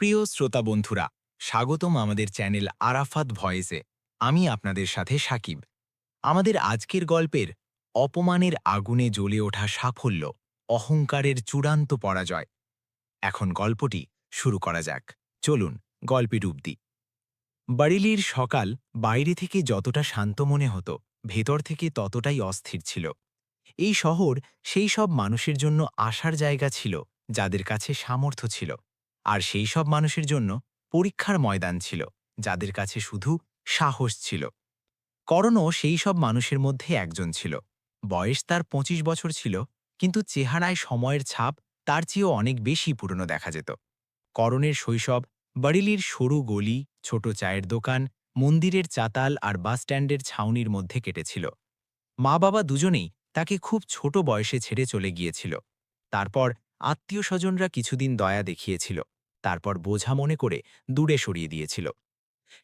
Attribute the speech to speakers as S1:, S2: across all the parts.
S1: প্রিয় শ্রোতা বন্ধুরা, স্বাগতম আমাদের চ্যানেল আরাফাত ভয়েসে। আমি আপনাদের সাথে সাকিব। আমাদের আজকের গল্পের অপমানের আগুনে জ্বলে ওঠা সাফল্য, অহংকারের চূড়ান্ত পরাজয়। এখন গল্পটি শুরু করা যাক। চলুন গল্পে ডুব দিই। বারিলির সকাল বাইরে থেকে যতটা শান্ত মনে হতো, ভেতর থেকে ততটাই অস্থির ছিল। এই শহর সেই সব মানুষের জন্য আসার জায়গা ছিল যাদের কাছে সামর্থ্য ছিল, আর সেই সব মানুষের জন্য পরীক্ষার ময়দান ছিল যাদের কাছে শুধু সাহস ছিল। করণও সেই সব মানুষের মধ্যে একজন ছিল। বয়স তার ২৫ বছর ছিল, কিন্তু চেহারায় সময়ের ছাপ তার চেয়েও অনেক বেশি পুরনো দেখা যেত। করণের শৈশব বারিলির সরু গলি, ছোট চায়ের দোকান, মন্দিরের চাতাল আর বাসস্ট্যান্ডের ছাউনির মধ্যে কেটেছিল। মা বাবা দুজনেই তাকে খুব ছোট বয়সে ছেড়ে চলে গিয়েছিল। তারপর আত্মীয় স্বজনরা কিছুদিন দয়া দেখিয়েছিল, তারপর বোঝা মনে করে দূরে সরিয়ে দিয়েছিল।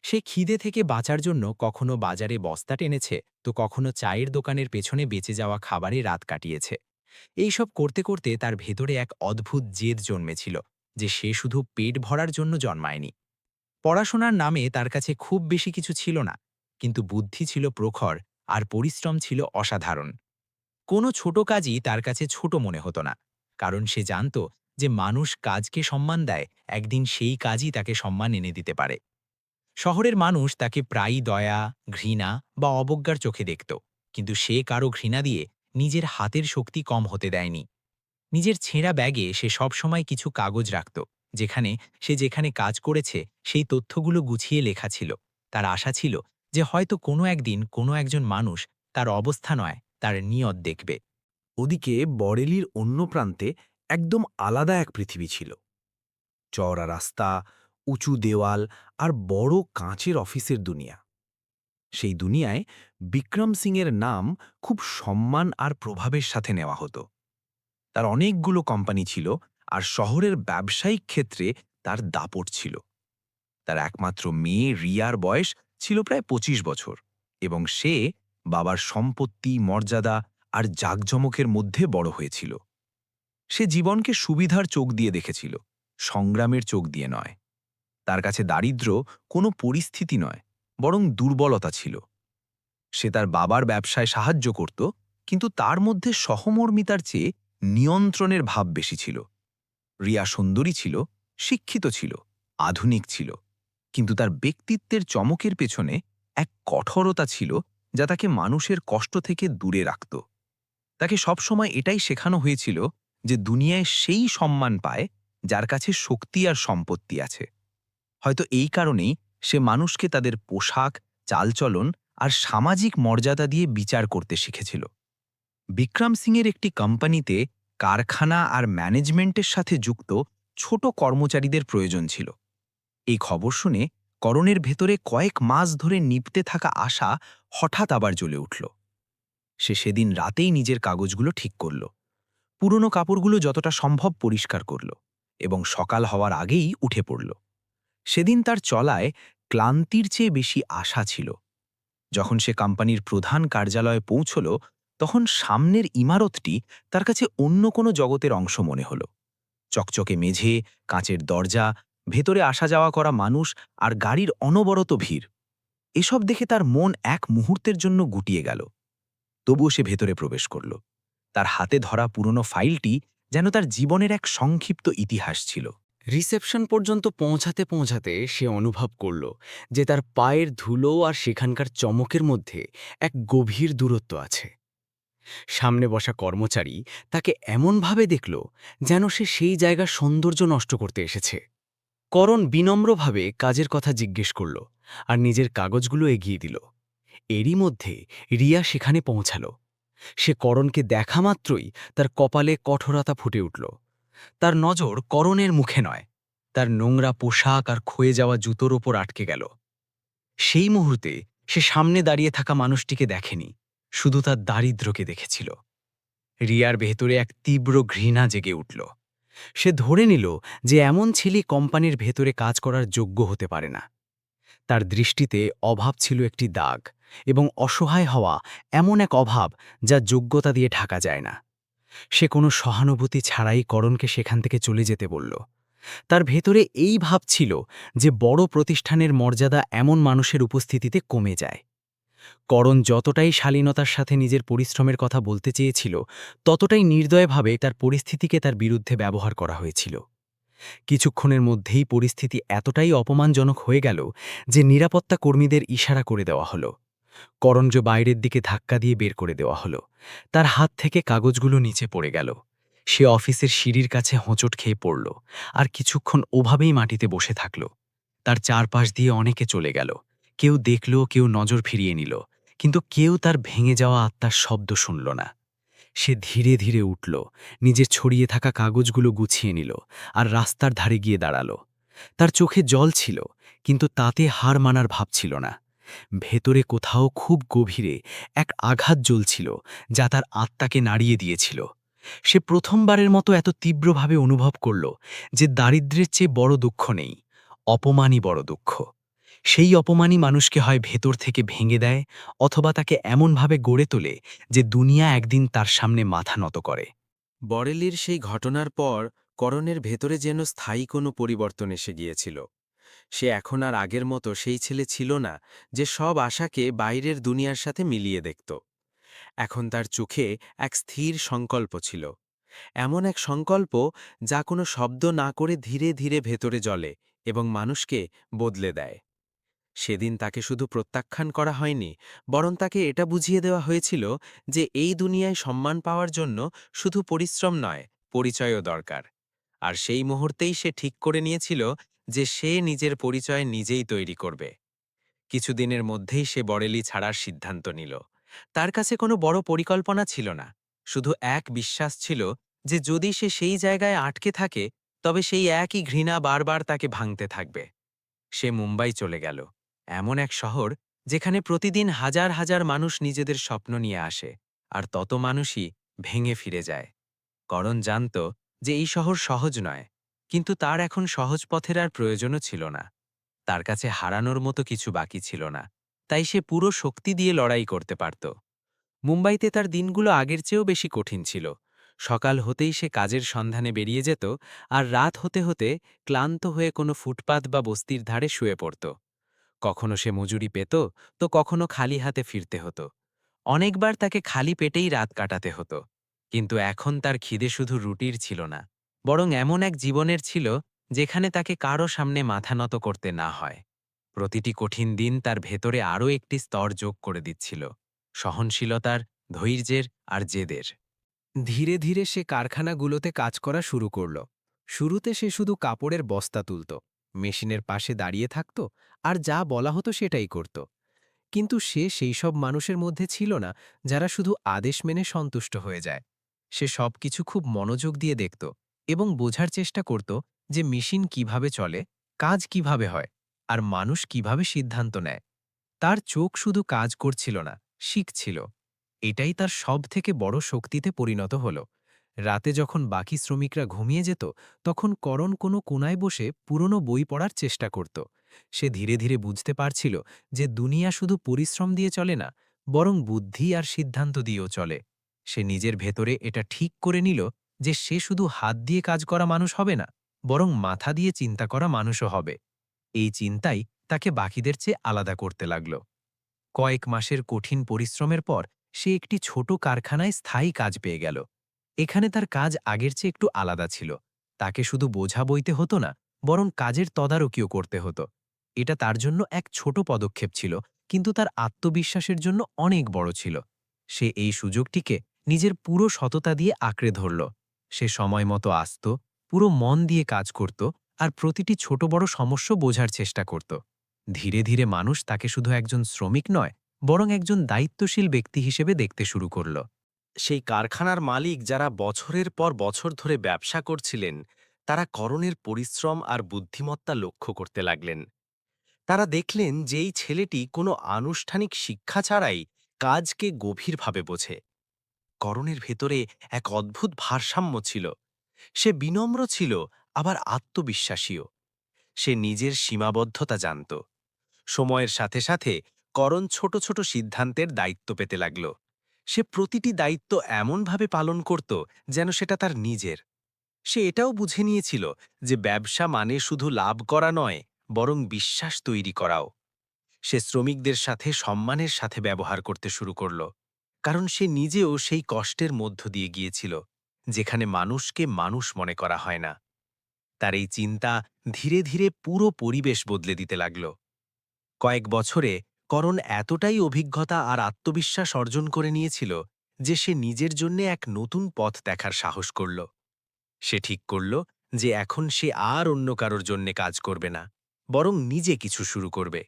S1: সে খিদে থেকে বাঁচার জন্য কখনো বাজারে বস্তা টেনেছে, তো কখনো চায়ের দোকানের পেছনে বেঁচে যাওয়া খাবারে রাত কাটিয়েছে। এইসব করতে করতে তার ভেতরে এক অদ্ভুত জেদ জন্মেছিল, যে সে শুধু পেট ভরার জন্য জন্মায়নি। পড়াশোনার নামে তার কাছে খুব বেশি কিছু ছিল না, কিন্তু বুদ্ধি ছিল প্রখর, আর পরিশ্রম ছিল অসাধারণ। কোনো ছোট কাজই তার কাছে ছোট মনে হতো না, কারণ সে জানত যে মানুষ কাজকে সম্মান দেয়, একদিন সেই কাজই তাকে সম্মান এনে দিতে পারে। শহরের মানুষ তাকে প্রায়ই দয়া, ঘৃণা বা অবজ্ঞার চোখে দেখত, কিন্তু সে কারো ঘৃণা দিয়ে নিজের হাতের শক্তি কম হতে দেয়নি। নিজের ছেঁড়া ব্যাগে সে সবসময় কিছু কাগজ রাখত, যেখানে কাজ করেছে সেই তথ্যগুলো গুছিয়ে লেখা ছিল। তার আশা ছিল যে হয়তো কোনো একদিন কোনো একজন মানুষ তার অবস্থা নয়, তার নিয়ত দেখবে।
S2: ওদিকে বরেলির অন্য প্রান্তে একদম আলাদা এক পৃথিবী ছিল। চওড়া রাস্তা, উঁচু দেওয়াল আর বড় কাঁচের অফিসের দুনিয়া। সেই দুনিয়ায় বিক্রম সিংয়ের নাম খুব সম্মান আর প্রভাবের সাথে নেওয়া হতো। তার অনেকগুলো কোম্পানি ছিল, আর শহরের ব্যবসায়িক ক্ষেত্রে তার দাপট ছিল। তার একমাত্র মেয়ে রিয়ার বয়স ছিল প্রায় ২৫ বছর, এবং সে বাবার সম্পত্তি, মর্যাদা আর জাঁকজমকের মধ্যে বড় হয়েছিল। সে জীবনকে সুবিধার চোখ দিয়ে দেখেছিল, সংগ্রামের চোখ দিয়ে নয়। তার কাছে দারিদ্র্য কোনো পরিস্থিতি নয়, বরং দুর্বলতা ছিল। সে তার বাবার ব্যবসায় সাহায্য করত, কিন্তু তার মধ্যে সহমর্মিতার চেয়ে নিয়ন্ত্রণের ভাব বেশি ছিল। রিয়া সুন্দরী ছিল, শিক্ষিত ছিল, আধুনিক ছিল, কিন্তু তার ব্যক্তিত্বের চমকের পেছনে এক কঠোরতা ছিল যা তাকে মানুষের কষ্ট থেকে দূরে রাখত। তাকে সবসময় এটাই শেখানো হয়েছিল যে দুনিয়ায় সেই সম্মান পায় যার কাছে শক্তি আর সম্পত্তি আছে। হয়তো এই কারণেই সে মানুষকে তাদের পোশাক, চালচলন আর সামাজিক মর্যাদা দিয়ে বিচার করতে শিখেছিল। বিক্রম সিংয়ের একটি কোম্পানিতে কারখানা আর ম্যানেজমেন্টের সাথে যুক্ত ছোট কর্মচারীদের প্রয়োজন ছিল। এই খবর শুনে করণের ভেতরে কয়েক মাস ধরে নিপতে থাকা আশা হঠাৎ আবার জ্বলে উঠল। সে সেদিন রাতেই নিজের কাগজগুলো ঠিক করল, পুরনো কাপড়গুলো যতটা সম্ভব পরিষ্কার করল, এবং সকাল হওয়ার আগেই উঠে পড়ল। সেদিন তার চলায় ক্লান্তির চেয়ে বেশি আশা ছিল। যখন সে কোম্পানির প্রধান কার্যালয়ে পৌঁছল, তখন সামনের ইমারতটি তার কাছে অন্য কোনো জগতের অংশ মনে হল। চকচকে মেঝে, কাঁচের দরজা, ভেতরে আসা যাওয়া করা মানুষ আর গাড়ির অনবরত ভিড়, এসব দেখে তার মন এক মুহূর্তের জন্য গুটিয়ে গেল। তবুও সে ভেতরে প্রবেশ করল। তার হাতে ধরা পুরনো ফাইলটি যেন তার জীবনের এক সংক্ষিপ্ত ইতিহাস ছিল।
S3: রিসেপশন পর্যন্ত পৌঁছাতে পৌঁছাতে সে অনুভব করল যে তার পায়ের ধুলো আর সেখানকার চমকের মধ্যে এক গভীর দূরত্ব আছে। সামনে বসা কর্মচারী তাকে এমনভাবে দেখল যেন সে সেই জায়গার সৌন্দর্য নষ্ট করতে এসেছে। করণ বিনম্রভাবে কাজের কথা জিজ্ঞেস করল আর নিজের কাগজগুলো এগিয়ে দিল। এরই মধ্যে রিয়া সেখানে পৌঁছাল। সে করণকে দেখা মাত্রই তার কপালে কঠোরতা ফুটে উঠল। তার নজর করণের মুখে নয়, তার নোংরা পোশাক আর ক্ষয়ে যাওয়া জুতোর ওপর আটকে গেল। সেই মুহূর্তে সে সামনে দাঁড়িয়ে থাকা মানুষটিকে দেখেনি, শুধু তার দারিদ্র্যকে দেখেছিল। রিয়ার ভেতরে এক তীব্র ঘৃণা জেগে উঠল। সে ধরে নিল যে এমন ছেলে কোম্পানির ভেতরে কাজ করার যোগ্য হতে পারে না। তার দৃষ্টিতে অভাব ছিল একটি দাগ, এবং অসহায় হওয়া এমন এক অভাব যা যোগ্যতা দিয়ে ঢাকা যায় না। সে কোনো সহানুভূতি ছাড়াই করণকে সেখান থেকে চলে যেতে বলল। তার ভেতরে এই ভাব ছিল যে বড় প্রতিষ্ঠানের মর্যাদা এমন মানুষের উপস্থিতিতে কমে যায়। করণ যতটাই শালীনতার সাথে নিজের পরিশ্রমের কথা বলতে চেয়েছিল, ততটাই নির্দয়ভাবে তার পরিস্থিতিকে তার বিরুদ্ধে ব্যবহার করা হয়েছিল। কিছুক্ষণের মধ্যেই পরিস্থিতি এতটাই অপমানজনক হয়ে গেল যে নিরাপত্তা কর্মীদের ইশারা করে দেওয়া হলো। করঞ্জ বাইরের দিকে ধাক্কা দিয়ে বের করে দেওয়া হলো। তার হাত থেকে কাগজগুলো নিচে পড়ে গেল। সে অফিসের সিঁড়ির কাছে হোঁচট খেয়ে পড়ল আর কিছুক্ষণ ওভাবেই মাটিতে বসে থাকল। তার চারপাশ দিয়ে অনেকে চলে গেল। কেউ দেখল, কেউ নজর ফিরিয়ে নিল, কিন্তু কেউ তার ভেঙে যাওয়া আত্মার শব্দ শুনল না। সে ধীরে ধীরে উঠল, নিজের ছড়িয়ে থাকা কাগজগুলো গুছিয়ে নিল আর রাস্তার ধারে গিয়ে দাঁড়াল। তার চোখে জল ছিল, কিন্তু তাতে হার মানার ভাব ছিল না। ভেতরে কোথাও খুব গভীরে এক আঘাত জ্বলছিল যা তার আত্মাকে নাড়িয়ে দিয়েছিল। সে প্রথমবারের মতো এত তীব্রভাবে অনুভব করল যে দারিদ্র্যের চেয়ে বড় দুঃখ নেই, অপমানই বড় দুঃখ। সেই অপমানই মানুষকে হয় ভেতর থেকে ভেঙে দেয়, অথবা তাকে এমনভাবে গড়ে তোলে যে দুনিয়া একদিন তার সামনে মাথা নত করে।
S4: বরেলির সেই ঘটনার পর করণের ভেতরে যেন স্থায়ী কোনো পরিবর্তন এসে গিয়েছিল। সে এখন আর আগের মতো সেই ছেলে ছিল না যে সব আশাকে বাইরের দুনিয়ার সাথে মিলিয়ে দেখত। এখন তার চোখে এক স্থির সংকল্প ছিল, এমন এক সংকল্প যা কোনো শব্দ না করে ধীরে ধীরে ভেতরে জ্বলে এবং মানুষকে বদলে দেয়। সেদিন তাকে শুধু প্রত্যাখ্যান করা হয়নি, বরং তাকে এটা বুঝিয়ে দেওয়া হয়েছিল যে এই দুনিয়ায় সম্মান পাওয়ার জন্য শুধু পরিশ্রম নয়, পরিচয়ও দরকার। আর সেই মুহূর্তেই সে ঠিক করে নিয়েছিল যে সে নিজের পরিচয় নিজেই তৈরি করবে। কিছুদিনের মধ্যেই সে বরেলি ছাড়ার সিদ্ধান্ত নিল। তার কাছে কোনো বড় পরিকল্পনা ছিল না, শুধু এক বিশ্বাস ছিল যে যদি সে সেই জায়গায় আটকে থাকে, তবে সেই একই ঘৃণা বারবার তাকে ভাঙতে থাকবে। সে মুম্বাই চলে গেল, এমন এক শহর যেখানে প্রতিদিন হাজার হাজার মানুষ নিজেদের স্বপ্ন নিয়ে আসে, আর তত মানুষই ভেঙে ফিরে যায়। করণ জানত যে এই শহর সহজ নয়, কিন্তু তার এখন সহজ পথের আর প্রয়োজনও ছিল না। তার কাছে হারানোর মতো কিছু বাকি ছিল না, তাই সে পুরো শক্তি দিয়ে লড়াই করতে পারত। মুম্বাইতে তার দিনগুলো আগের চেয়েও বেশি কঠিন ছিল। সকাল হতেই সে কাজের সন্ধানে বেরিয়ে যেত, আর রাত হতে হতে ক্লান্ত হয়ে কোনো ফুটপাত বা বস্তির ধারে শুয়ে পড়ত। কখনো সে মজুরি পেত, তো কখনো খালি হাতে ফিরতে হতো। অনেকবার তাকে খালি পেটেই রাত কাটাতে হতো। কিন্তু এখন তার খিদে শুধু রুটির ছিল না, বরং এমন এক জীবনের ছিল যেখানে তাকে কারো সামনে মাথা নত করতে না হয়। প্রতিটি কঠিন দিন তার ভেতরে আরও একটি স্তর যোগ করে দিচ্ছিল, সহনশীলতার, ধৈর্যের আর জেদের।
S2: ধীরে ধীরে সে কারখানাগুলোতে কাজ করা শুরু করল। শুরুতে সে শুধু কাপড়ের বস্তা তুলত, মেশিনের পাশে দাঁড়িয়ে থাকত আর যা বলা হতো সেটাই করত। কিন্তু সে সেই সব মানুষের মধ্যে ছিল না যারা শুধু আদেশ মেনে সন্তুষ্ট হয়ে যায়। সে সবকিছু খুব মনোযোগ দিয়ে দেখত এবং বোঝার চেষ্টা করত যে মেশিন কিভাবে চলে, কাজ কিভাবে হয়, আর মানুষ কিভাবে সিদ্ধান্ত নেয়। তার চোখ শুধু কাজ করছিল না, শিখছিল। এটাই তার সবথেকে বড় শক্তিতে পরিণত হল। রাতে যখন বাকি শ্রমিকরা ঘুমিয়ে যেত, তখন করণ কোনো কোনায় বসে পুরনো বই পড়ার চেষ্টা করত। সে ধীরে ধীরে বুঝতে পারছিল যে দুনিয়া শুধু পরিশ্রম দিয়ে চলে না, বরং বুদ্ধি আর সিদ্ধান্ত দিয়েও চলে। সে নিজের ভেতরে এটা ঠিক করে নিল যে সে শুধু হাত দিয়ে কাজ করা মানুষ হবে না, বরং মাথা দিয়ে চিন্তা করা মানুষও হবে। এই চিন্তাই তাকে বাকিদের চেয়ে আলাদা করতে লাগল। কয়েক মাসের কঠিন পরিশ্রমের পর সে একটি ছোট কারখানায় স্থায়ী কাজ পেয়ে গেল। এখানে তার কাজ আগের চেয়ে একটু আলাদা ছিল। তাকে শুধু বোঝা বইতে হতো না, বরং কাজের তদারকিও করতে হতো। এটা তার জন্য এক ছোট পদক্ষেপ ছিল, কিন্তু তার আত্মবিশ্বাসের জন্য অনেক বড় ছিল। সে এই সুযোগটিকে নিজের পুরো সততা দিয়ে আঁকড়ে ধরল। সে সময় মতো আসত, পুরো মন দিয়ে কাজ করত, আর প্রতিটি ছোট বড় সমস্যা বোঝার চেষ্টা করত। ধীরে ধীরে মানুষ তাকে শুধু একজন শ্রমিক নয়, বরং একজন দায়িত্বশীল ব্যক্তি হিসেবে দেখতে শুরু করল।
S4: সেই কারখানার মালিক যারা বছরের পর বছর ধরে ব্যবসা করছিলেন, তারা করণের পরিশ্রম আর বুদ্ধিমত্তা লক্ষ্য করতে লাগলেন। তারা দেখলেন যে এই ছেলেটি কোনো আনুষ্ঠানিক শিক্ষা ছাড়াই কাজকে গভীরভাবে বোঝে। করণের ভেতরে এক অদ্ভুত ভারসাম্য ছিল। সে বিনম্র ছিল, আবার আত্মবিশ্বাসীও। সে নিজের সীমাবদ্ধতা জানত। সময়ের সাথে সাথে করণ ছোট ছোট সিদ্ধান্তের দায়িত্ব পেতে লাগল। সে প্রতিটি দায়িত্ব এমনভাবে পালন করত যেন সেটা তার নিজের। সে এটাও বুঝে নিয়েছিল যে ব্যবসা মানে শুধু লাভ করা নয়, বরং বিশ্বাস তৈরি করাও। সে শ্রমিকদের সাথে সম্মানের সাথে ব্যবহার করতে শুরু করল, কারণ সে নিজেও সেই কষ্টের মধ্য দিয়ে গিয়েছিল, যেখানে মানুষকে মানুষ মনে করা হয় না। তার এই চিন্তা ধীরে ধীরে পুরো পরিবেশ বদলে দিতে লাগল। কয়েক বছরে করণ এতটাই অভিজ্ঞতা আর আত্মবিশ্বাস অর্জন করে নিয়েছিল যে সে নিজের জন্য এক নতুন পথ দেখার সাহস করল। সে ঠিক করল যে এখন সে আর অন্য কারোর জন্যে কাজ করবে না, বরং নিজে কিছু শুরু করবে।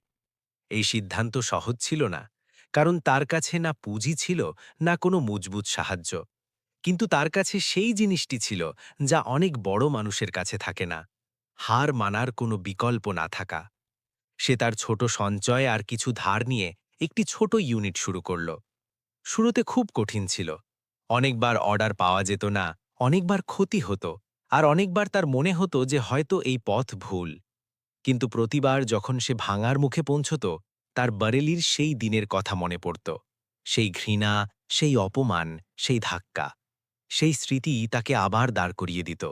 S4: এই সিদ্ধান্ত সহজ ছিল না, কারণ তার কাছে না পুঁজি ছিল, না কোনো মজবুত সাহায্য। কিন্তু তার কাছে সেই জিনিসটি ছিল যা অনেক বড় মানুষের কাছে থাকে না: হার মানার কোনো বিকল্প না থাকা। সে তার ছোট সঞ্চয় আর কিছু ধার নিয়ে একটি ছোট ইউনিট শুরু করল। শুরুতে খুব কঠিন ছিল। অনেকবার অর্ডার পাওয়া যেত না, অনেকবার ক্ষতি হতো, আর অনেকবার তার মনে হতো যে হয়তো এই পথ ভুল। কিন্তু প্রতিবার যখন সে ভাঙার মুখে পৌঁছত, তার বারেলির সেই দিনের কথা মনে পড়ত। সেই ঘৃণা, সেই অপমান, সেই ধাক্কা, সেই স্মৃতি তাকে আবার দাঁড় করিয়ে দিত।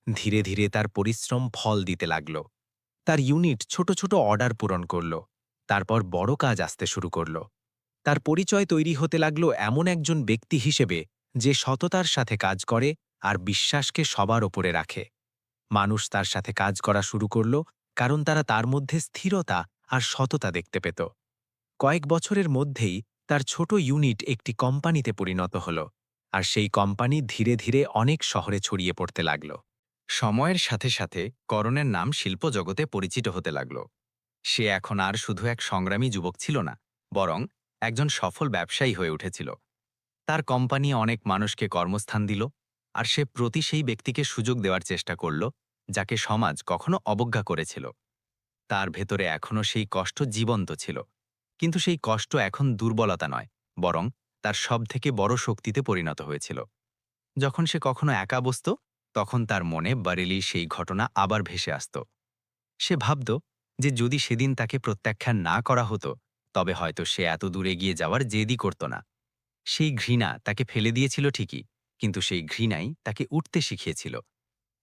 S4: ধীরে ধীরে তার পরিশ্রম ফল দিতে লাগল। তার ইউনিট ছোট ছোট অর্ডার পূরণ করল, তারপর বড় কাজ আসতে শুরু করল। তার পরিচয় তৈরি হতে লাগল এমন একজন ব্যক্তি হিসেবে যে সততার সাথে কাজ করে আর বিশ্বাসকে সবার ওপরে রাখে। মানুষ তার সাথে কাজ করা শুরু করল, কারণ তারা তার মধ্যে স্থিরতা আর সততা দেখতে পেত। কয়েক বছরের মধ্যেই তার ছোট ইউনিট একটি কোম্পানিতে পরিণত হল, আর সেই কোম্পানি ধীরে ধীরে অনেক শহরে ছড়িয়ে পড়তে লাগল।
S1: সময়ের সাথে সাথে করণের নাম শিল্প জগতে পরিচিত হতে লাগল। সে এখন আর শুধু এক সংগ্রামী যুবক ছিল না, বরং একজন সফল ব্যবসায়ী হয়ে উঠেছিল। তার কোম্পানি অনেক মানুষকে কর্মস্থান দিল, আর সে প্রতি সেই ব্যক্তিকে সুযোগ দেওয়ার চেষ্টা করল যাকে সমাজ কখনো অবজ্ঞা করেছিল। তার ভেতরে এখনও সেই কষ্ট জীবন্ত ছিল, কিন্তু সেই কষ্ট এখন দুর্বলতা নয়, বরং তার সবথেকে বড় শক্তিতে পরিণত হয়েছিল। যখন সে কখনো একা বসত, তখন তার মনে বারেলি সেই ঘটনা আবার ভেসে আসত। সে ভাবত যে যদি সেদিন তাকে প্রত্যাখ্যান না করা হতো, তবে হয়তো সে এত দূরে গিয়ে যাওয়ার জেদই করত না। সেই ঘৃণা তাকে ফেলে দিয়েছিল ঠিকই, কিন্তু সেই ঘৃণাই তাকে উঠতে শিখিয়েছিল।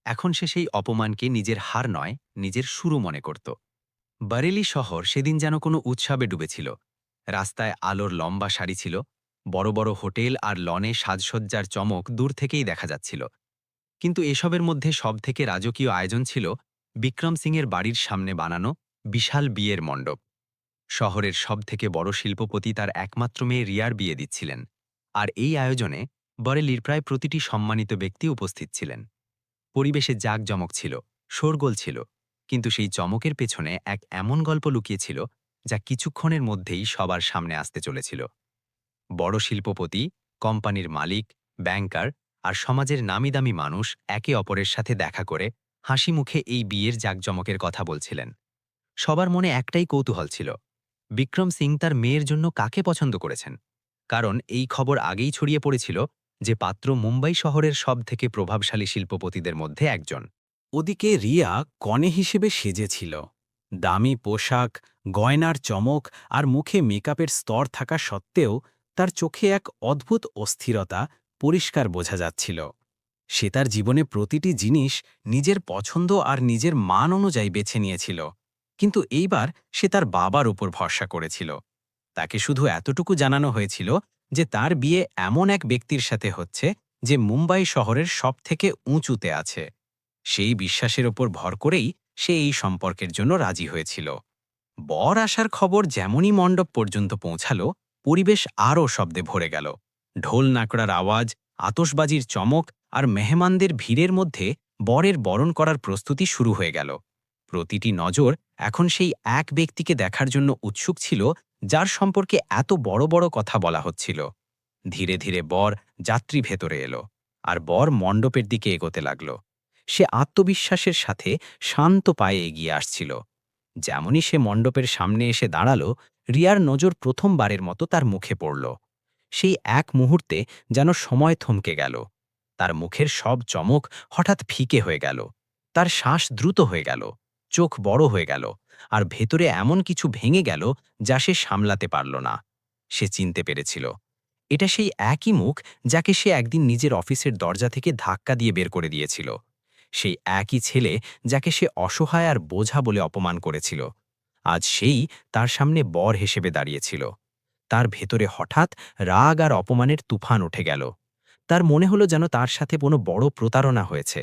S1: এখন সে সেই অপমানকে নিজের হার নয়, নিজের শুরু মনে করত। বারেলি শহর সেদিন যেন কোনো উৎসবে ডুবেছিল। রাস্তায় আলোর লম্বা সারি ছিল, বড় বড় হোটেল আর লনে সাজসজ্জার চমক দূর থেকেই দেখা যাচ্ছিল। কিন্তু এসবের মধ্যে সবথেকে রাজকীয় আয়োজন ছিল বিক্রম সিংয়ের বাড়ির সামনে বানানো বিশাল বিয়ের মণ্ডপ। শহরের সবথেকে বড় শিল্পপতি তার একমাত্র মেয়ে রিয়ার বিয়ে দিচ্ছিলেন, আর এই আয়োজনে বরেলির প্রায় প্রতিটি সম্মানিত ব্যক্তি উপস্থিত ছিলেন। পরিবেশে জাঁকজমক ছিল, শোরগোল ছিল, কিন্তু সেই চমকের পেছনে এক এমন গল্প লুকিয়েছিল যা কিছুক্ষণের মধ্যেই সবার সামনে আসতে চলেছিল। বড় শিল্পপতি, কোম্পানির মালিক, ব্যাংকার আর সমাজের নামিদামি মানুষ একে অপরের সাথে দেখা করে হাসি মুখে এই বিয়ের জাঁকজমকের কথা বলছিলেন। সবার মনে একটাই কৌতূহল ছিল: বিক্রম সিং তার মেয়ের জন্য কাকে পছন্দ করেছেন। কারণ এই খবর আগেই ছড়িয়ে পড়েছিল যে পাত্র মুম্বাই শহরের সবথেকে প্রভাবশালী শিল্পপতিদের মধ্যে একজন।
S3: ওদিকে রিয়া কনে হিসেবে সেজেছিল। দামি পোশাক, গয়নার চমক আর মুখে মেকআপের স্তর থাকা সত্ত্বেও তার চোখে এক অদ্ভুত অস্থিরতা পরিষ্কার বোঝা যাচ্ছিল। সে তার জীবনে প্রতিটি জিনিস নিজের পছন্দ আর নিজের মান অনুযায়ী বেছে নিয়েছিল, কিন্তু এইবার সে তার বাবার উপর ভরসা করেছিল। তাকে শুধু এতটুকু জানানো হয়েছিল যে তার বিয়ে এমন এক ব্যক্তির সাথে হচ্ছে যে মুম্বাই শহরের সবথেকে উঁচুতে আছে। সেই বিশ্বাসের ওপর ভর করেই সে এই সম্পর্কের জন্য রাজি হয়েছিল। বর আসার খবর যেমনই মণ্ডপ পর্যন্ত পৌঁছালো, পরিবেশ আরও শব্দে ভরে গেল। ঢোল নাকড়ার আওয়াজ, আতশবাজির চমক আর মেহমানদের ভিড়ের মধ্যে বরের বরণ করার প্রস্তুতি শুরু হয়ে গেল। প্রতিটি নজর এখন সেই এক ব্যক্তিকে দেখার জন্য উৎসুক ছিল যার সম্পর্কে এত বড় বড় কথা বলা হচ্ছিল। ধীরে ধীরে বর যাত্রী ভেতরে এলো, আর বর মণ্ডপের দিকে এগোতে লাগল। সে আত্মবিশ্বাসের সাথে শান্ত পায়ে এগিয়ে আসছিল। যেমনই সে মণ্ডপের সামনে এসে দাঁড়াল, রিয়ার নজর প্রথমবারের মতো তার মুখে পড়ল। সেই এক মুহূর্তে যেন সময় থমকে গেল। তার মুখের সব চমক হঠাৎ ফিকে হয়ে গেল। তার শ্বাস দ্রুত হয়ে গেল, চোখ বড় হয়ে গেল, আর ভেতরে এমন কিছু ভেঙে গেল যা সে সামলাতে পারল না। সে চিনতে পেরেছিল
S1: এটা সেই একই মুখ যাকে সে একদিন নিজের অফিসের দরজা থেকে ধাক্কা দিয়ে বের করে দিয়েছিল, সেই একই ছেলে যাকে সে অসহায় আর বোঝা বলে অপমান করেছিল। আজ সেই তার সামনে বর হিসেবে দাঁড়িয়েছিল। তার ভেতরে হঠাৎ রাগ আর অপমানের তুফান উঠে গেল। তার মনে হলো যেন তার সাথে কোনো বড় প্রতারণা হয়েছে।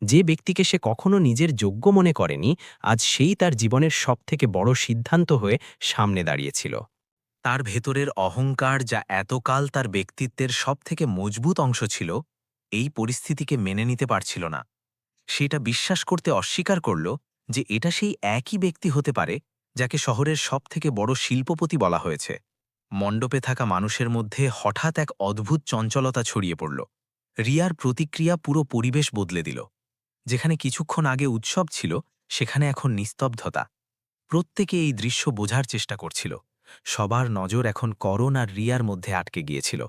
S1: যে ব্যক্তিকে সে কখনো নিজের যোগ্য মনে করেনি, আজ সেই তার জীবনের সবথেকে বড় সিদ্ধান্ত হয়ে সামনে দাঁড়িয়েছিল। তার ভেতরের অহংকার, যা এতকাল তার ব্যক্তিত্বের সবথেকে মজবুত অংশ ছিল, এই পরিস্থিতিকে মেনে নিতে পারছিল না। সেটা বিশ্বাস করতে অস্বীকার করল যে এটা সেই একই ব্যক্তি হতে পারে যাকে শহরের সবথেকে বড় শিল্পপতি বলা হয়েছে। মণ্ডপে থাকা মানুষের মধ্যে হঠাৎ এক অদ্ভুত চঞ্চলতা ছড়িয়ে পড়ল। রিয়ার প্রতিক্রিয়া পুরো পরিবেশ বদলে দিল। যেখানে কিছুক্ষণ আগে উৎসব ছিল, সেখানে এখন নিস্তব্ধতা। প্রত্যেকে এই দৃশ্য বোঝার চেষ্টা করছিল। সবার নজর এখন করণ আর রিয়ার মধ্যে আটকে গিয়েছিল।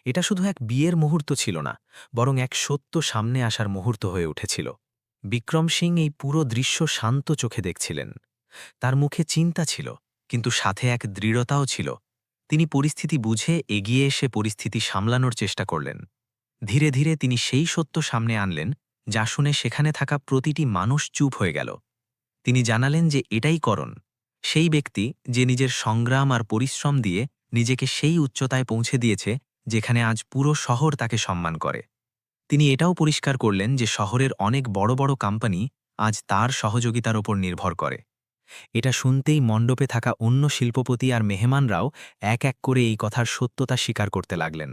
S1: এটা শুধু এক বিয়ের মুহূর্ত ছিল না, বরং এক সত্য সামনে আসার মুহূর্ত হয়ে উঠেছিল। বিক্রম সিং এই পুরো দৃশ্য শান্ত চোখে দেখছিলেন। তার মুখে চিন্তা ছিল, কিন্তু সাথে এক দৃঢ়তাও ছিল। তিনি পরিস্থিতি বুঝে এগিয়ে এসে পরিস্থিতি সামলানোর চেষ্টা করলেন। ধীরে ধীরে তিনি সেই সত্য সামনে আনলেন, যা শুনে সেখানে থাকা প্রতিটি মানুষ চুপ হয়ে গেল। তিনি জানালেন যে এটাই করণ, সেই ব্যক্তি যে নিজের সংগ্রাম আর পরিশ্রম দিয়ে নিজেকে সেই উচ্চতায় পৌঁছে দিয়েছে যেখানে আজ পুরো শহর তাকে সম্মান করে। তিনি এটাও পরিষ্কার করলেন যে শহরের অনেক বড় বড় কোম্পানি আজ তার সহযোগিতার ওপর নির্ভর করে। এটা শুনতেই মণ্ডপে থাকা অন্য শিল্পপতি আর মেহমানরাও এক এক করে এই কথার সত্যতা স্বীকার করতে লাগলেন।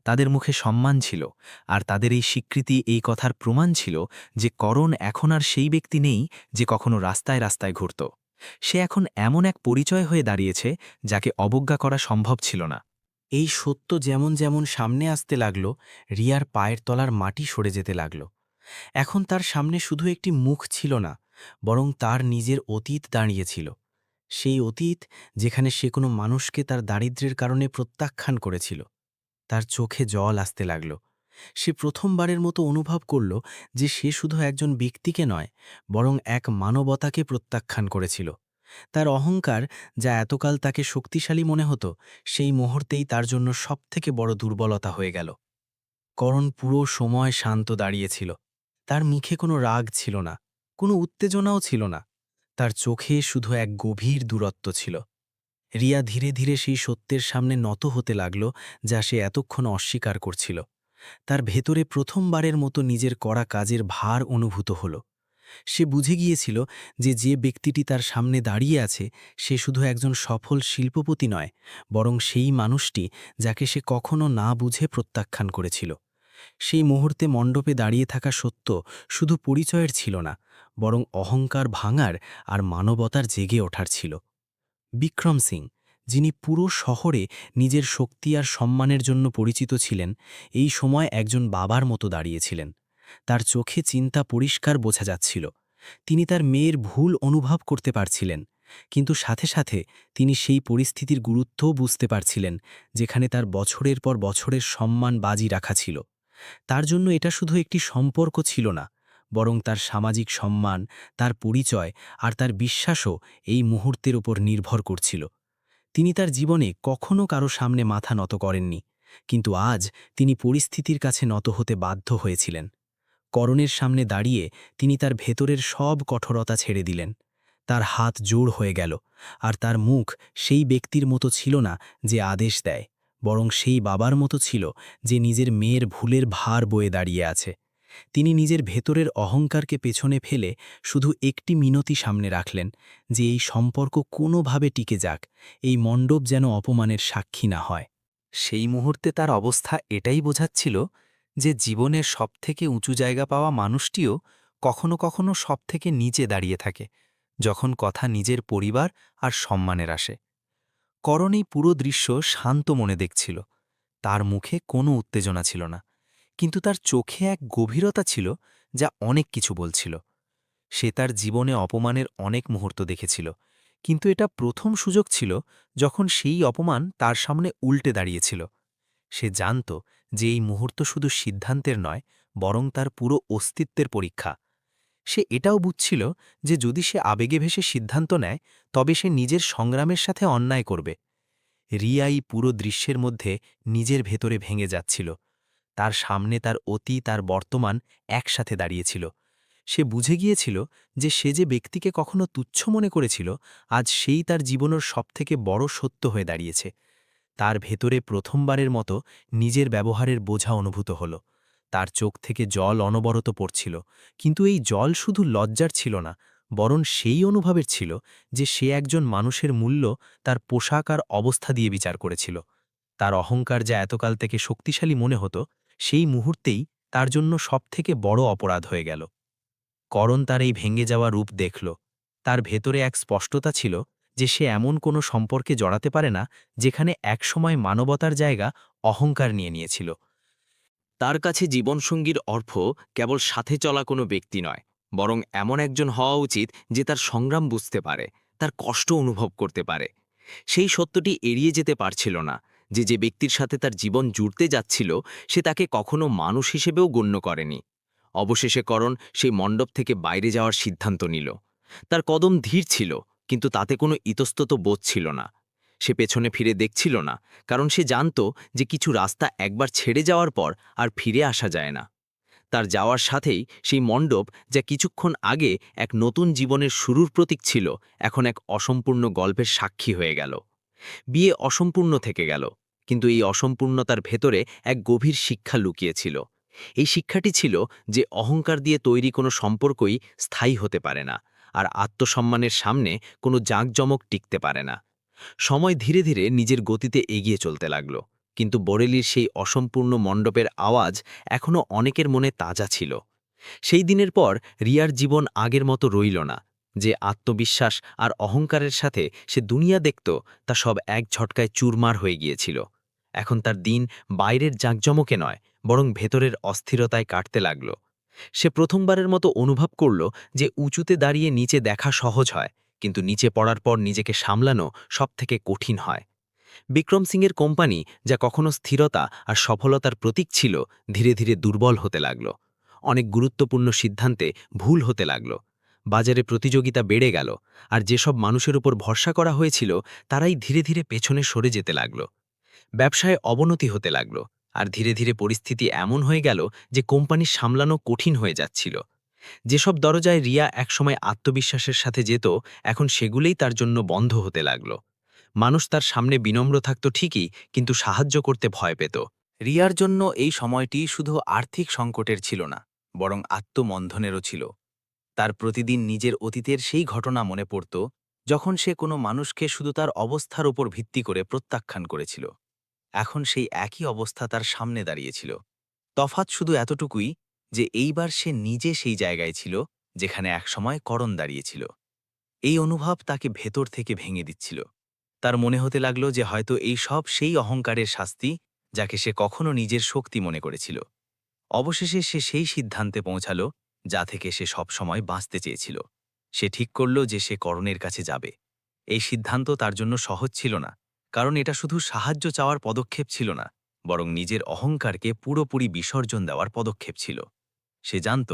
S1: তাদের মুখে সম্মান ছিল, আর তাদের এই স্বীকৃতি এই কথার প্রমাণ ছিল যে করণ এখন আর সেই ব্যক্তি নেই যে কখনো রাস্তায় রাস্তায় ঘুরত। সে এখন এমন এক পরিচয় হয়ে দাঁড়িয়েছে যাকে অবজ্ঞা করা সম্ভব ছিল না। এই সত্য যেমন যেমন সামনে আসতে লাগল, রিয়ার পায়ের তলার মাটি সরে যেতে লাগল। এখন তার সামনে শুধু একটি মুখ ছিল না, বরং তার নিজের অতীত দাঁড়িয়েছিল। সেই অতীত যেখানে সে কোনো মানুষকে তার দারিদ্র্যের কারণে প্রত্যাখ্যান করেছিল। তার চোখে জল আসতে লাগল। সে প্রথমবারের মতো অনুভব করল যে সে শুধু একজন ব্যক্তিকে নয়, বরং এক মানবতাকে প্রত্যাখ্যান করেছিল। তার অহংকার, যা এতকাল তাকে শক্তিশালী মনে হতো, সেই মুহূর্তেই তার জন্য সবথেকে বড় দুর্বলতা হয়ে গেল। করণ পুরো সময় শান্ত দাঁড়িয়েছিল। তার মুখে কোনো রাগ ছিল না, কোনো উত্তেজনাও ছিল না। তার চোখে শুধু এক গভীর দূরত্ব ছিল। রিয়া ধীরে ধীরে সেই সত্যের সামনে নত হতে লাগল, যা সে এতক্ষণ অস্বীকার করছিল। তার ভেতরে প্রথমবারের মতো নিজের করা কাজের ভার অনুভূত হল। সে বুঝে গিয়েছিল যে যে ব্যক্তিটি তার সামনে দাঁড়িয়ে আছে, সে শুধু একজন সফল শিল্পপতি নয়, বরং সেই মানুষটি যাকে সে কখনো না বুঝে প্রত্যাখ্যান করেছিল। সেই মুহূর্তে মণ্ডপে দাঁড়িয়ে থাকা সত্য শুধু পরিচয়ের ছিল না, বরং অহংকার ভাঙার আর মানবতার জেগে ওঠার ছিল। বিক্রম সিং, যিনি পুরো শহরে নিজের শক্তি আর সম্মানের জন্য পরিচিত ছিলেন, এই সময় একজন বাবার মতো দাঁড়িয়েছিলেন। তার চোখে চিন্তা পরিষ্কার বোঝা যাচ্ছিল। তিনি তার মেয়ের ভুল অনুভব করতে পারছিলেন, কিন্তু সাথে সাথে তিনি সেই পরিস্থিতির গুরুত্বও বুঝতে পারছিলেন, যেখানে তার বছরের পর বছরের সম্মান বাজি রাখা ছিল। তার জন্য এটা শুধু একটি সম্পর্ক ছিল না, বরং তার সামাজিক সম্মান, তার পরিচয় আর তার বিশ্বাসও এই মুহূর্তের উপর নির্ভর করছিল। তিনি তার জীবনে কখনো কারো সামনে মাথা নত করেননি, কিন্তু আজ তিনি পরিস্থিতির কাছে নত হতে বাধ্য হয়েছিলেন। করণের সামনে দাঁড়িয়ে তিনি তার ভেতরের সব কঠোরতা ছেড়ে দিলেন। তার হাত জোড় হয়ে গেল, আর তার মুখ সেই ব্যক্তির মতো ছিল না যে আদেশ দেয়, বরং সেই বাবার মতো ছিল যে নিজের মেয়ের ভুলের ভার বয়ে দাঁড়িয়ে আছে। তিনি নিজের ভেতরের অহংকারকে পেছনে ফেলে শুধু একটি মিনতি সামনে রাখলেন, যে এই সম্পর্ক কোনোভাবে টিকে যাক, এই মণ্ডপ যেন অপমানের সাক্ষী না হয়। সেই মুহূর্তে তার অবস্থা এটাই বোঝাচ্ছিল যে জীবনের সবথেকে উঁচু জায়গা পাওয়া মানুষটিও কখনো কখনো সবথেকে নিচে দাঁড়িয়ে থাকে, যখন কথা নিজের পরিবার আর সম্মানের আসে। করণ এই পুরো দৃশ্য শান্ত মনে দেখছিল। তার মুখে কোনো উত্তেজনা ছিল না, কিন্তু তার চোখে এক গভীরতা ছিল যা অনেক কিছু বলছিল। সে তার জীবনে অপমানের অনেক মুহূর্ত দেখেছিল, কিন্তু এটা প্রথম সুযোগ ছিল যখন সেই অপমান তার সামনে উল্টে দাঁড়িয়েছিল। সে জানত যে এই মুহূর্ত শুধু সিদ্ধান্তের নয়, বরং তার পুরো অস্তিত্বের পরীক্ষা। সে এটাও বুঝছিল যে যদি সে আবেগে ভেসে সিদ্ধান্ত নেয়, তবে সে নিজের সংগ্রামের সাথে অন্যায় করবে।
S2: রিয়াই পুরো দৃশ্যের মধ্যে নিজের ভেতরে ভেঙে যাচ্ছিল। তার সামনে তার অতীত আর বর্তমান একসাথে দাঁড়িয়েছিল। সে বুঝে গিয়েছিল যে সে যে ব্যক্তিকে কখনো তুচ্ছ মনে করেছিল, আজ সেই তার জীবনের সবথেকে বড় সত্য হয়ে দাঁড়িয়েছে। তার ভেতরে প্রথমবারের মতো নিজের ব্যবহারের বোঝা অনুভূত হল। তার চোখ থেকে জল অনবরত পড়ছিল, কিন্তু এই জল শুধু লজ্জার ছিল না, বরং সেই অনুভবের ছিল যে সে একজন মানুষের মূল্য তার পোশাক আর অবস্থা দিয়ে বিচার করেছিল। তার অহংকার যা এতকাল থেকে শক্তিশালী মনে হতো, সেই মুহূর্তেই তার জন্য সবথেকে বড় অপরাধ হয়ে গেল। করণ তার এই ভেঙে যাওয়া রূপ দেখল। তার ভেতরে এক স্পষ্টতা ছিল যে সে এমন কোনো সম্পর্কে জড়াতে পারে না যেখানে একসময় মানবতার জায়গা অহংকার নিয়ে নিয়েছিল।
S3: তার কাছে জীবনসঙ্গীর অর্থ কেবল সাথে চলা কোনো ব্যক্তি নয়, বরং এমন একজন হওয়া উচিত যে তার সংগ্রাম বুঝতে পারে, তার কষ্ট অনুভব করতে পারে। সেই সত্যটি এড়িয়ে যেতে পারছিল না যে যে ব্যক্তির সাথে তার জীবন জুড়তে যাচ্ছিল সে তাকে কখনো মানুষ হিসেবেও গণ্য করেনি। অবশেষে করণ সেই মণ্ডপ থেকে বাইরে যাওয়ার সিদ্ধান্ত নিল। তার কদম ধীর ছিল, কিন্তু তাতে কোনো ইতস্তত বোধ ছিল না। সে পেছনে ফিরে দেখছিল না, কারণ সে জানত যে কিছু রাস্তা একবার ছেড়ে যাওয়ার পর আর ফিরে আসা যায় না। তার যাওয়ার সাথেই সেই মণ্ডপ, যা কিছুক্ষণ আগে এক নতুন জীবনের শুরুর প্রতীক ছিল, এখন এক অসম্পূর্ণ গল্পের সাক্ষী হয়ে গেল। বিয়ে অসম্পূর্ণ থেকে গেল, কিন্তু এই অসম্পূর্ণতার ভেতরে এক গভীর শিক্ষা লুকিয়েছিল। এই শিক্ষাটি ছিল যে অহংকার দিয়ে তৈরি কোনো সম্পর্কই স্থায়ী হতে পারে না, আর আত্মসম্মানের সামনে কোনো জাঁকজমক টিকতে পারে না। সময় ধীরে ধীরে নিজের গতিতে এগিয়ে চলতে লাগল, কিন্তু বরেলির সেই অসম্পূর্ণ মণ্ডপের আওয়াজ এখনও অনেকের মনে তাজা ছিল। সেই দিনের পর রিয়ার জীবন আগের মতো রইল না। যে আত্মবিশ্বাস আর অহংকারের সাথে সে দুনিয়া দেখত, তা সব এক ঝটকায় চুরমার হয়ে গিয়েছিল। এখন তার দিন বাইরের জাঁকজমকে নয়, বরং ভেতরের অস্থিরতায় কাটতে লাগল। সে প্রথমবারের মতো অনুভব করল যে উঁচুতে দাঁড়িয়ে নিচে দেখা সহজ হয়, কিন্তু নিচে পড়ার পর নিজেকে সামলানো সবথেকে কঠিন হয়। বিক্রম সিংয়ের কোম্পানি, যা কখনো স্থিরতা আর সফলতার প্রতীক ছিল, ধীরে ধীরে দুর্বল হতে লাগল। অনেক গুরুত্বপূর্ণ সিদ্ধান্তে ভুল হতে লাগল। বাজারে প্রতিযোগিতা বেড়ে গেল, আর যেসব মানুষের উপর ভরসা করা হয়েছিল তারাই ধীরে ধীরে পেছনে সরে যেতে লাগল। ব্যবসায় অবনতি হতে লাগল, আর ধীরে ধীরে পরিস্থিতি এমন হয়ে গেল যে কোম্পানি সামলানো কঠিন হয়ে যাচ্ছিল। যেসব দরজায় রিয়া একসময় আত্মবিশ্বাসের সাথে যেত, এখন সেগুলোই তার জন্য বন্ধ হতে লাগল। মানুষ তার সামনে বিনম্র থাকত ঠিকই, কিন্তু সাহায্য করতে ভয় পেত।
S1: রিয়ার জন্য এই সময়টি শুধু আর্থিক সংকটের ছিল না, বরং আত্মমন্থনেরও ছিল। তার প্রতিদিন নিজের অতীতের সেই ঘটনা মনে পড়ত, যখন সে কোনো মানুষকে শুধু তার অবস্থার উপর ভিত্তি করে প্রত্যাখ্যান করেছিল। এখন সেই একই অবস্থা তার সামনে দাঁড়িয়েছিল। তফাৎ শুধু এতটুকুই যে এইবার সে নিজে সেই জায়গায় ছিল যেখানে একসময় করণ দাঁড়িয়েছিল। এই অনুভব তাকে ভেতর থেকে ভেঙে দিচ্ছিল। তার মনে হতে লাগল যে হয়তো এই সব সেই অহংকারের শাস্তি, যাকে সে কখনো নিজের শক্তি মনে করেছিল। অবশেষে সে সেই সিদ্ধান্তে পৌঁছালো যা থেকে সে সব সময় বাঁচতে চেয়েছিল। সে ঠিক করল যে সে করণের কাছে যাবে। এই সিদ্ধান্ত তার জন্য সহজ ছিল না, কারণ এটা শুধু সাহায্য চাওয়ার পদক্ষেপ ছিল না, বরং নিজের অহংকারকে পুরোপুরি বিসর্জন দেওয়ার পদক্ষেপ ছিল। সে জানত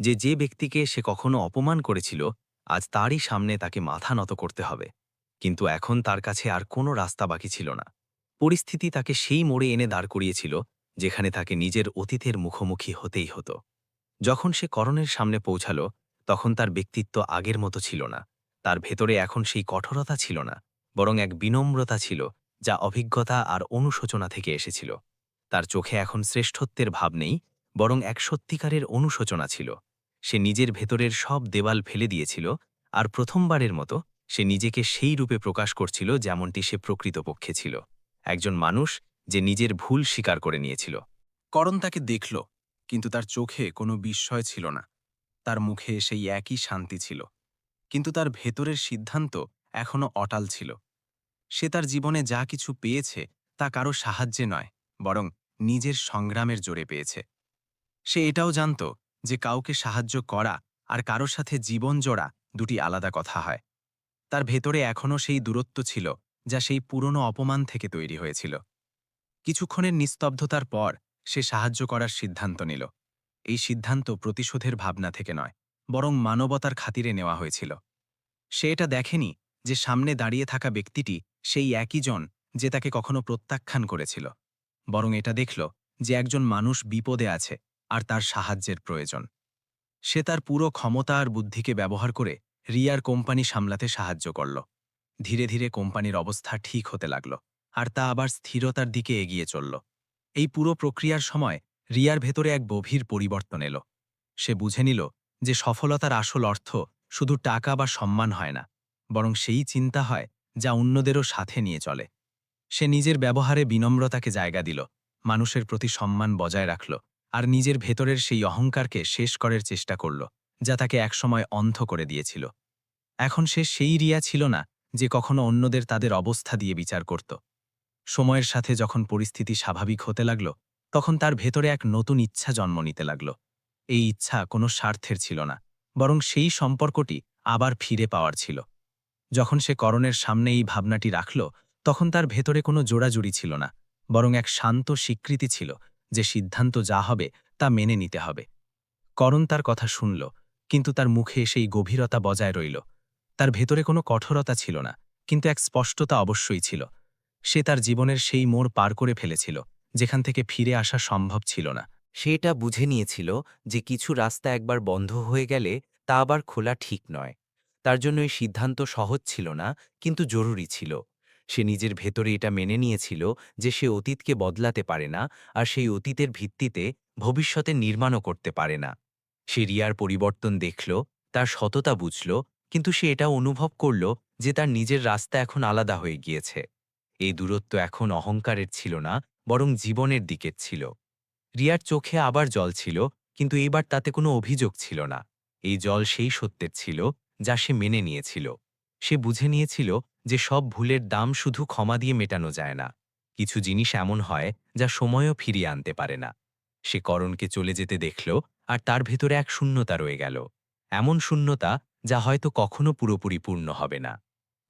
S1: যে যে ব্যক্তিকে সে কখনো অপমান করেছিল, আজ তারই সামনে তাকে মাথা নত করতে হবে। কিন্তু এখন তার কাছে আর কোনো রাস্তা বাকি ছিল না। পরিস্থিতি তাকে সেই মোড়ে এনে দাঁড় করিয়েছিল যেখানে তাকে নিজের অতীতের মুখোমুখি হতেই হতো। যখন সে করণের সামনে পৌঁছালো, তখন তার ব্যক্তিত্ব আগের মতো ছিল না। তার ভেতরে এখন সেই কঠোরতা ছিল না, বরং এক বিনম্রতা ছিল, যা অভিজ্ঞতা আর অনুশোচনা থেকে এসেছিল। তার চোখে এখন শ্রেষ্ঠত্বের ভাব নেই, বরং এক সত্যিকারের অনুশোচনা ছিল। সে নিজের ভেতরের সব দেওয়াল ফেলে দিয়েছিল, আর প্রথমবারের মতো সে নিজেকে সেই রূপে প্রকাশ করছিল যেমনটি সে প্রকৃতপক্ষে ছিল, একজন মানুষ যে নিজের ভুল স্বীকার করে নিয়েছিল। করণ তাকে দেখল, কিন্তু তার চোখে কোনো বিস্ময় ছিল না। তার মুখে সেই একই শান্তি ছিল, কিন্তু তার ভেতরের সিদ্ধান্ত এখনও অটাল ছিল। সে তার জীবনে যা কিছু পেয়েছে তা কারো সাহায্যে নয়, বরং নিজের সংগ্রামের জোরে পেয়েছে। সে এটাও জানত যে কাউকে সাহায্য করা আর কারো সাথে জীবন জোড়া দুটি আলাদা কথা হয়। তার ভেতরে এখনও সেই দূরত্ব ছিল, যা সেই পুরনো অপমান থেকে তৈরি হয়েছিল। কিছুক্ষণের নিস্তব্ধতার পর সে সাহায্য করার সিদ্ধান্ত নিল। এই সিদ্ধান্ত প্রতিশোধের ভাবনা থেকে নয়, বরং মানবতার খাতিরে নেওয়া হয়েছিল। সে এটা দেখেনি যে সামনে দাঁড়িয়ে থাকা ব্যক্তিটি সেই একই জন যে তাকে কখনো প্রত্যাখ্যান করেছিল, বরং এটা দেখল যে একজন মানুষ বিপদে আছে আর তার সাহায্যের প্রয়োজন। সে তার পুরো ক্ষমতা আর বুদ্ধিকে ব্যবহার করে রিয়ার কোম্পানি সামলাতে সাহায্য করল। ধীরে ধীরে কোম্পানির অবস্থা ঠিক হতে লাগল, আর তা আবার স্থিরতার দিকে এগিয়ে চলল। এই পুরো প্রক্রিয়ার সময় রিয়ার ভেতরে এক গভীর পরিবর্তন এলো। সে বুঝে নিল যে সফলতার আসল অর্থ শুধু টাকা বা সম্মান হয় না, বরং সেই চিন্তা হয় যা অন্যদেরও সাথে নিয়ে চলে। সে নিজের ব্যবহারে বিনম্রতাকে জায়গা দিল, মানুষের প্রতি সম্মান বজায় রাখল, আর নিজের ভেতরের সেই অহংকারকে শেষ করার চেষ্টা করল যা তাকে একসময় অন্ধ করে দিয়েছিল। এখন সে সেই রিয়া ছিল না যে কখনো অন্যদের তাদের অবস্থা দিয়ে বিচার করত। সময়ের সাথে যখন পরিস্থিতি স্বাভাবিক হতে লাগল, তখন তার ভেতরে এক নতুন ইচ্ছা জন্ম নিতে লাগল। এই ইচ্ছা কোনো স্বার্থের ছিল না, বরং সেই সম্পর্কটি আবার ফিরে পাওয়ার ছিল। যখন সে করণের সামনে এই ভাবনাটি রাখল, তখন তার ভেতরে কোনো জোড়াজুড়ি ছিল না, বরং এক শান্ত স্বীকৃতি ছিল যে সিদ্ধান্ত যা হবে তা মেনে নিতে হবে। করণ তার কথা শুনল, কিন্তু তার মুখে সেই গভীরতা বজায় রইল। তার ভেতরে কোনো কঠোরতা ছিল না, কিন্তু এক স্পষ্টতা অবশ্যই ছিল। সে তার জীবনের সেই মোড় পার করে ফেলেছিল যেখান থেকে ফিরে আসা সম্ভব ছিল না।
S5: সে এটা বুঝে নিয়েছিল যে কিছু রাস্তা একবার বন্ধ হয়ে গেলে তা আবার খোলা ঠিক নয়। তার জন্য এই সিদ্ধান্ত সহজ ছিল না, কিন্তু জরুরি ছিল। সে নিজের ভেতরে এটা মেনে নিয়েছিল যে সে অতীতকে বদলাতে পারে না, আর সেই অতীতের ভিত্তিতে ভবিষ্যতে নির্মাণও করতে পারে না। সে রিয়ার পরিবর্তন দেখল, তার সততা বুঝল, কিন্তু সে এটা অনুভব করল যে তার নিজের রাস্তা এখন আলাদা হয়ে গিয়েছে। এই দূরত্ব এখন অহংকারের ছিল না, বরং জীবনের দিকের ছিল। রিয়ার চোখে আবার জল ছিল, কিন্তু এবার তাতে কোনো অভিযোগ ছিল না। এই জল সেই সত্যের ছিল যা সে মেনে নিয়েছিল। সে বুঝে নিয়েছিল যে সব ভুলের দাম শুধু ক্ষমা দিয়ে মেটানো যায় না। কিছু জিনিস এমন হয় যা সময়ও ফিরিয়ে আনতে পারে না। সে করণকে চলে যেতে দেখল, আর তার ভেতরে এক শূন্যতা রয়ে গেল। এমন শূন্যতা যা হয়তো কখনো পুরোপুরি পূর্ণ হবে না।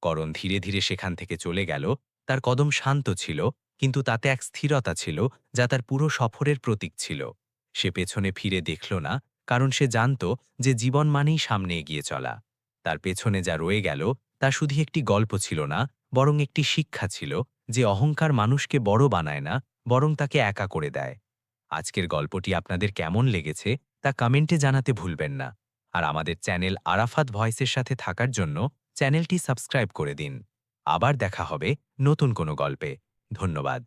S5: করণ ধীরে ধীরে সেখান থেকে চলে গেল। তার কদম শান্ত ছিল, কিন্তু তাতে এক স্থিরতা ছিল যা তার পুরো সফরের প্রতীক ছিল। সে পেছনে ফিরে দেখল না, কারণ সে জানত যে জীবন মানেই সামনে এগিয়ে চলা। তার পেছনে যা রয়ে গেল তা শুধু একটি গল্প ছিল না, বরং একটি শিক্ষা ছিল যে অহংকার মানুষকে বড় বানায় না, বরং তাকে একা করে দেয়। আজকের গল্পটি আপনাদের কেমন লেগেছে তা কমেন্টে জানাতে ভুলবেন না। আর আমাদের চ্যানেল আরাফাত ভয়েসের সাথে থাকার জন্য চ্যানেলটি সাবস্ক্রাইব করে দিন। আবার দেখা হবে নতুন কোনো গল্পে। ধন্যবাদ।